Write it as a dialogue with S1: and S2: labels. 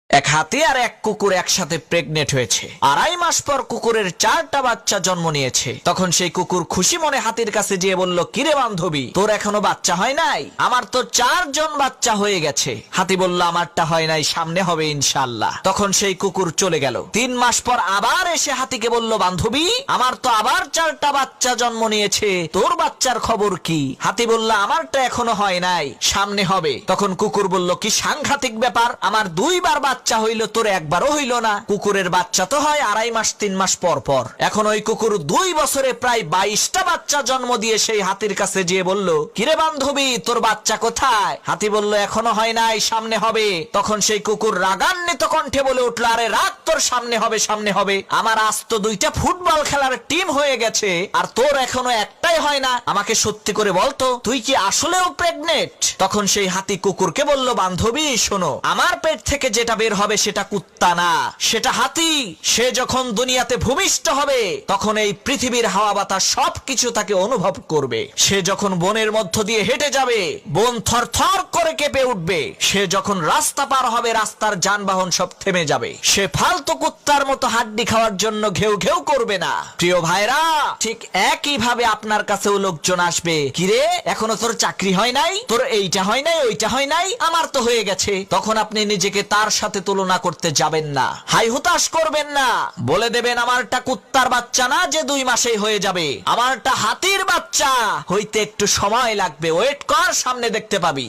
S1: এক হাতি আর এক কুকুর একসাথে প্রেগনেন্ট হয়েছে। 2.5 মাস পর কুকুরের 4টা বাচ্চা জন্ম নিয়েছে। তখন সেই কুকুর খুশি মনে হাতির কাছে গিয়ে বলল, কিরে বান্ধবী, তোর এখনো বাচ্চা হয় নাই? আমার তো 4 জন বাচ্চা হয়ে গেছে। হাতি বলল, আমারটা হয় নাই, সামনে হবে ইনশাআল্লাহ। তখন সেই কুকুর চলে গেল। 3 মাস পর আবার এসে হাতিকে বলল, বান্ধবী, আমার তো আবার 4টা বাচ্চা জন্ম নিয়েছে, তোর বাচ্চার খবর কি? হাতি বলল, আমারটা এখনো হয় নাই, সামনে হবে। তখন কুকুর বলল, কি সাংঘাতিক ব্যাপার, আমার 2 বার বাচ্চা হইল, তোর একবারও হইল না। কুকুরের বাচ্চা তো হয় 2.5 মাস 3 মাস পর পর। এখন ওই কুকুর 2 বছরে প্রায় 22টা বাচ্চা জন্ম দিয়ে সেই হাতির কাছে গিয়ে বলল, কিরে বান্ধবী, তোর বাচ্চা কোথায়? হাতি বলল, এখনো হয় নাই, সামনে হবে। তখন সেই কুকুর রাগান্বিত কণ্ঠে বলে উঠল, আরে রাগ, তোর সামনে হবে, সামনে হবে। আমার আজ তো 2টা ফুটবল খেলার টিম হয়ে গেছে, আর তোর এখনো একটাই হয় না। আমাকে সত্যি করে বলতো, তুই কি আসলেও প্রেগনেন্ট? তখন সেই হাতি কুকুরকে বলল, বান্ধবী শোনো, আমার পেট থেকে যেটা বের হবে সেটা কুত্তা না, সেটা হাতি। সে যখন দুনিয়াতে ভূমিষ্ঠ হবে তখন এই পৃথিবীর হাওয়া বাতাস সবকিছু তাকে অনুভব করবে। সে যখন বনের মধ্য দিয়ে হেঁটে যাবে, বন থরথর করে কেঁপে উঠবে। সে যখন রাস্তা পার হবে, রাস্তার যানবাহন সব থেমে যাবে। সে ফালতু কুত্তার মতো হাড্ডি খাওয়ার জন্য ঘেউ ঘেউ করবে না। প্রিয় ভাইরা, ঠিক একই ভাবে আপনার কাছেও লোকজন আসবে, কিরে, এখনো তোর চাকরি হয় নাই, তোর এইটা হয় নাই, ওইটা হয় নাই, আমার তো হয়ে গেছে। তখন আপনি নিজেকে তার সাথে তুলনা করতে যাবেন না, হাই হুতাশ করবেন না। বলে দেবেন, আমারটা কুত্তার বাচ্চা না যে 2 মাসেই হয়ে যাবে, আমারটা হাতির বাচ্চা, হইতে একটু সময় লাগবে, ওয়েট কর, সামনে দেখতে পাবি।